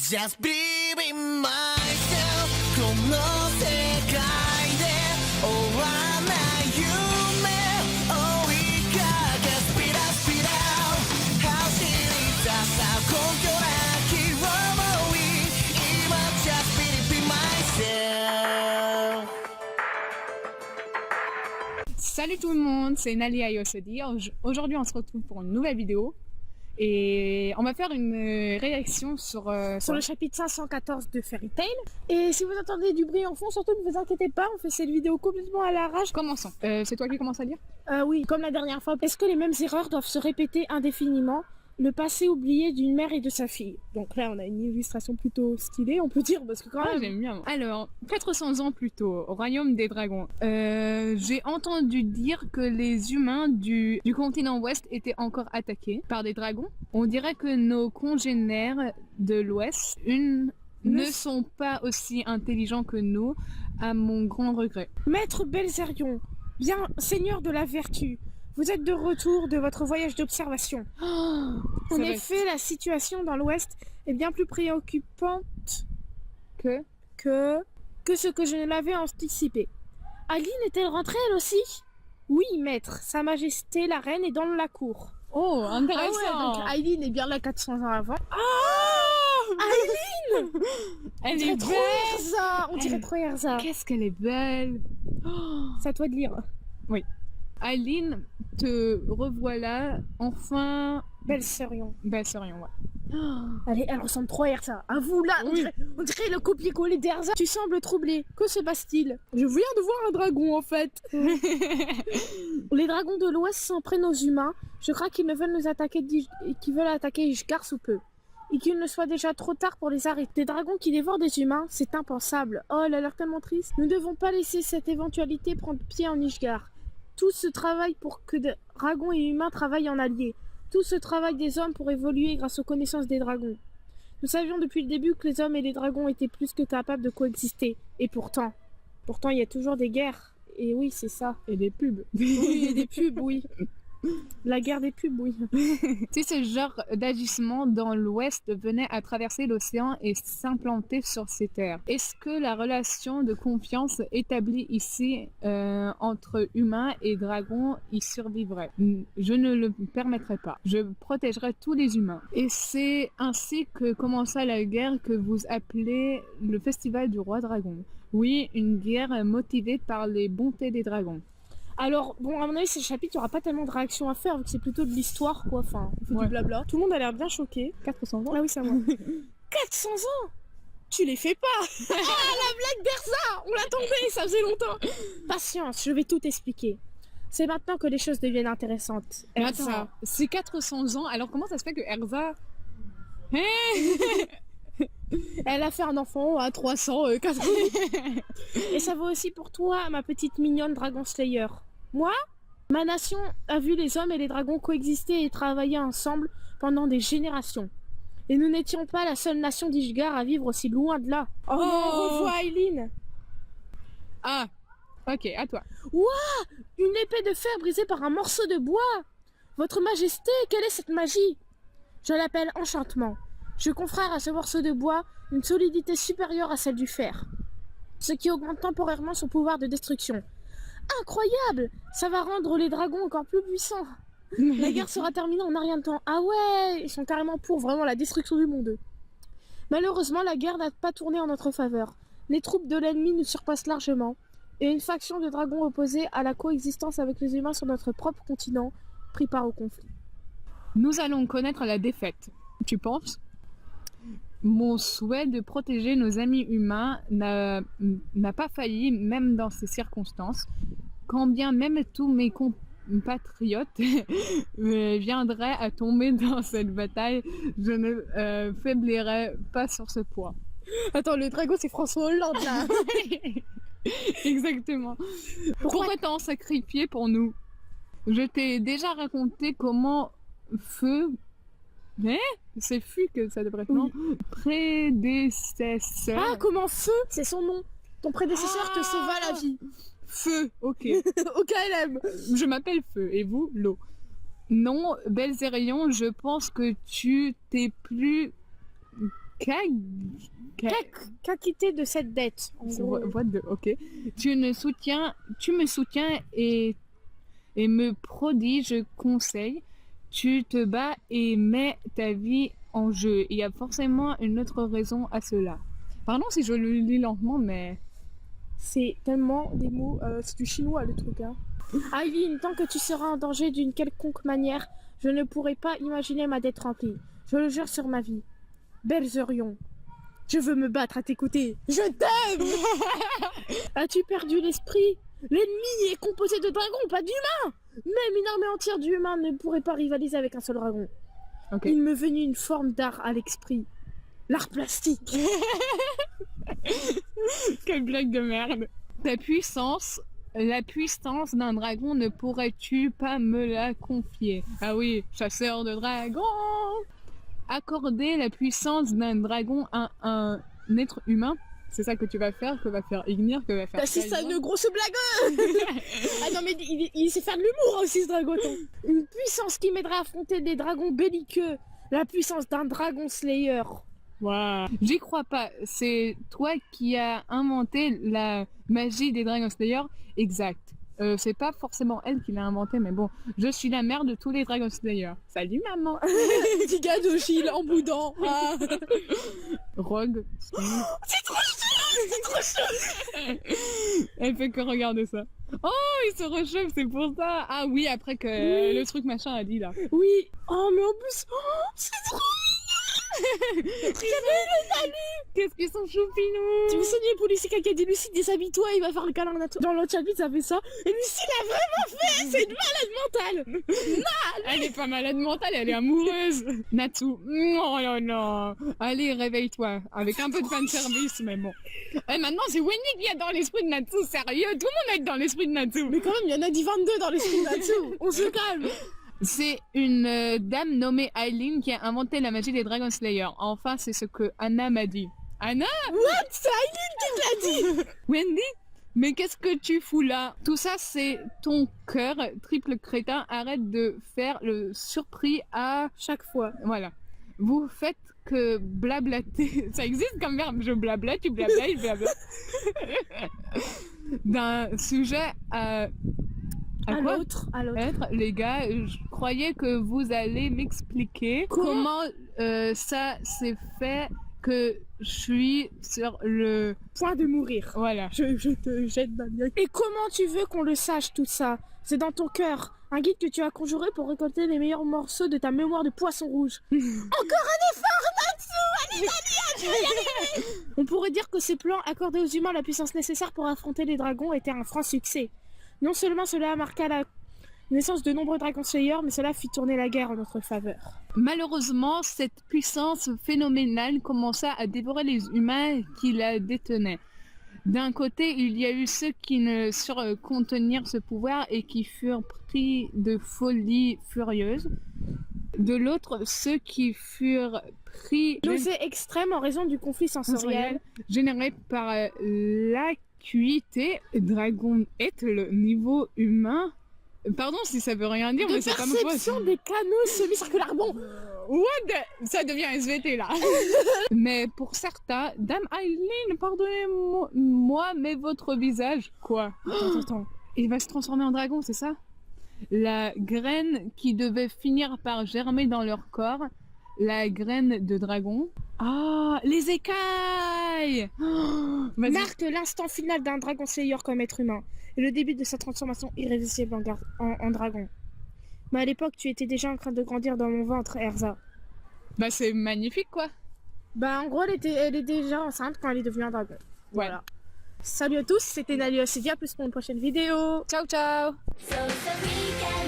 Just believe in myself この世界で終わらない夢追いかけ Speed up, speed out 走り出さ根拠なき想い今 Just believe in myself. Salut tout le monde, c'est Nalia Yosodi. Aujourd'hui on se retrouve pour une nouvelle vidéo et on va faire une réaction sur le chapitre 514 de Fairy Tail. Et si vous entendez du bruit en fond, surtout ne vous inquiétez pas, on fait cette vidéo complètement à l'arrache. Commençons. C'est toi qui commence à lire? Oui, comme la dernière fois. Est-ce que les mêmes erreurs doivent se répéter indéfiniment? Le passé oublié d'une mère et de sa fille. Donc là, on a une illustration plutôt stylée, on peut dire, parce que quand même... j'aime bien. Alors, 400 ans plus tôt, au royaume des dragons, j'ai entendu dire que les humains du continent ouest étaient encore attaqués par des dragons. On dirait que nos congénères de l'ouest, ne sont pas aussi intelligents que nous, à mon grand regret. Maître Belzérion, bien seigneur de la vertu, vous êtes de retour de votre voyage d'observation. En effet, la situation dans l'Ouest est bien plus préoccupante que ce que je ne l'avais anticipé. Aline est-elle rentrée elle aussi? Oui, maître. Sa Majesté la Reine est dans la cour. Oh, intéressant. Ah ouais, donc Aileen est bien là 400 ans avant. Ah, Aileen. Elle est trop belle. Erza. On dirait trop Erza. Qu'est-ce qu'elle est belle. C'est à toi de lire. Oui. Aline, te revoilà enfin. Belzérion. Belzérion, ouais. Allez, elle ressemble trop à Erza. À vous là, Oui. on dirait le copier-coller d'Erza. Tu sembles troublé. Que se passe-t-il? Je viens de voir un dragon en fait. Les dragons de l'Ouest s'en prennent aux humains. Je crois qu'ils ne veulent nous attaquer qu'ils veulent attaquer Ishgard sous peu. Et qu'il ne soit déjà trop tard pour les arrêter. Des dragons qui dévorent des humains, c'est impensable. Oh, elle a l'air tellement triste. Nous ne devons pas laisser cette éventualité prendre pied en Ishgard. Tout ce travail pour que dragons et humains travaillent en alliés. Tout ce travail des hommes pour évoluer grâce aux connaissances des dragons. Nous savions depuis le début que les hommes et les dragons étaient plus que capables de coexister. Et pourtant il y a toujours des guerres. Et oui, c'est ça. Et des pubs. Oui, et des pubs, oui. La guerre des pubs, oui. Si ce genre d'agissement dans l'Ouest venait à traverser l'océan et s'implanter sur ces terres, est-ce que la relation de confiance établie ici entre humains et dragons y survivrait? Je ne le permettrai pas. Je protégerai tous les humains. Et c'est ainsi que commença la guerre que vous appelez le Festival du Roi Dragon. Oui, une guerre motivée par les bontés des dragons. Alors, bon, à mon avis, ce chapitre, il n'y aura pas tellement de réaction à faire, vu que c'est plutôt de l'histoire, quoi. Enfin, on fait du blabla. Tout le monde a l'air bien choqué. 400 ans? Ah oui, c'est à moi. 400 ans? Tu les fais pas. Ah, la blague d'Erza. On l'attendait, ça faisait longtemps. Patience, je vais tout expliquer. C'est maintenant que les choses deviennent intéressantes. Mais attends, c'est 400 ans, alors comment ça se fait que Erza... Elle a fait un enfant à 400. Et ça vaut aussi pour toi, ma petite mignonne Dragon Slayer. Moi, ma nation a vu les hommes et les dragons coexister et travailler ensemble pendant des générations. Et nous n'étions pas la seule nation d'Ishgard à vivre aussi loin de là. Oh, on revoit Aileen. Ah, ok, à toi. Ouah, une épée de fer brisée par un morceau de bois. Votre majesté, quelle est cette magie? Je l'appelle enchantement. Je confère à ce morceau de bois une solidité supérieure à celle du fer, ce qui augmente temporairement son pouvoir de destruction. Incroyable! Ça va rendre les dragons encore plus puissants. La guerre sera terminée en un rien de temps. Ah ouais, ils sont carrément pour vraiment la destruction du monde. Malheureusement, la guerre n'a pas tourné en notre faveur. Les troupes de l'ennemi nous surpassent largement, et une faction de dragons opposée à la coexistence avec les humains sur notre propre continent prit part au conflit. Nous allons connaître la défaite. Tu penses? Mon souhait de protéger nos amis humains n'a pas failli, même dans ces circonstances. Quand bien même tous mes compatriotes viendraient à tomber dans cette bataille, je ne faiblirai pas sur ce point. Attends, le dragon c'est François Hollande là. Exactement. Pourquoi t'en sacrifier pour nous? Je t'ai déjà raconté comment Feu... c'est Fu que ça devrait être, non? Prédécesseur. Ah, comment Feu? C'est son nom. Ton prédécesseur te sauva la vie. Feu, ok. Au KLM. Je m'appelle Feu, et vous, l'eau. Non, Belzérion, je pense que tu t'es plus Qu'acquitter de cette dette en gros. Ok. Tu me soutiens et me prodiges conseils. Tu te bats et mets ta vie en jeu. Il y a forcément une autre raison à cela. Pardon si je le lis lentement, mais... C'est tellement des mots, c'est du chinois le truc. Hein. Aileen, tant que tu seras en danger d'une quelconque manière, je ne pourrai pas imaginer ma dette remplie. Je le jure sur ma vie. Berzerion, je veux me battre à tes côtés. Je t'aime. As-tu perdu l'esprit? L'ennemi est composé de dragons, pas d'humains. Même une armée entière d'humains ne pourrait pas rivaliser avec un seul dragon. Okay. Il me venait une forme d'art à l'esprit. L'art plastique. Quelle blague de merde. La puissance d'un dragon, ne pourrais-tu pas me la confier? Ah oui, chasseur de dragons. Accorder la puissance d'un dragon à un être humain, c'est ça que tu vas faire, que va faire Ignir, que va faire... C'est ça une grosse blague. Ah non mais il sait faire de l'humour aussi ce dragoton. Une puissance qui m'aiderait à affronter des dragons belliqueux. La puissance d'un dragon slayer. Wow. J'y crois pas, c'est toi qui as inventé la magie des Dragon Slayer, exact. C'est pas forcément elle qui l'a inventé, mais bon, je suis la mère de tous les Dragon Slayer. Salut maman. Petit gars de Gilles en boudant. Ah. Rogue. C'est trop chaud. Elle fait que regarder ça. Oh, il se réchauffe, c'est pour ça. Ah oui, après que le truc machin a dit là. Oui. Oh mais en plus, c'est trop. Qu'est-ce qu'ils sont choupinous. Tu me souviens policier qui a dit Lucie déshabille-toi, il va faire le câlin à Natsu. Dans l'autre chapitre ça fait ça et Lucie l'a vraiment fait. C'est une malade mentale. Elle est pas malade mentale, elle est amoureuse. Natsu, oh là là. Allez, réveille-toi avec un peu de fanservice, mais bon. Et maintenant c'est Wendy qui est dans l'esprit de Natsu, sérieux, tout le monde est dans l'esprit de Natsu. Mais quand même il y en a dit 22 dans l'esprit de Natsu. On se calme. C'est une dame nommée Aileen qui a inventé la magie des Dragon Slayer. Enfin, c'est ce que Anna m'a dit. Anna? What? C'est Aileen qui te l'a dit. Wendy? Mais qu'est-ce que tu fous là? Tout ça, c'est ton cœur, triple crétin. Arrête de faire le surpris à chaque fois. Voilà. Vous faites que blablater. Ça existe comme verbe. Je blabla, tu blabla, il blabla. D'un sujet à l'autre. Les gars, je croyais que vous allez m'expliquer comment ça s'est fait que je suis sur le point de mourir. Voilà. Je te jette ma mienne. Et comment tu veux qu'on le sache tout ça? C'est dans ton cœur. Un guide que tu as conjuré pour récolter les meilleurs morceaux de ta mémoire de poisson rouge. Encore un effort, Natsu! Allez, tu vas y arriver! On pourrait dire que ces plans accordaient aux humains la puissance nécessaire pour affronter les dragons étaient un franc succès. Non seulement cela marqua la naissance de nombreux Dragon Slayers, mais cela fit tourner la guerre en notre faveur. Malheureusement, cette puissance phénoménale commença à dévorer les humains qui la détenaient. D'un côté, il y a eu ceux qui ne surent contenir ce pouvoir et qui furent pris de folie furieuse. De l'autre, ceux qui furent pris nausée extrême en raison du conflit sensoriel généré par l'acuité. Dragon est le niveau humain. Pardon si ça veut rien dire, mais c'est pas ma faute. Perception des canaux semi-circulaires. Bon, ça devient SVT là. Mais pour certains, Dame Aileen, pardonnez-moi, mais votre visage, quoi? Attends. Il va se transformer en dragon, c'est ça? La graine qui devait finir par germer dans leur corps, la graine de dragon. Ah, les écailles! Marque l'instant final d'un Dragon Slayer comme être humain et le début de sa transformation irréversible en dragon. Mais à l'époque, tu étais déjà en train de grandir dans mon ventre, Erza. Bah c'est magnifique quoi. Bah en gros, elle est déjà enceinte quand elle est devenue un dragon. Voilà. Salut à tous, c'était Nalia Cédia, plus pour une prochaine vidéo. Ciao ciao. So we can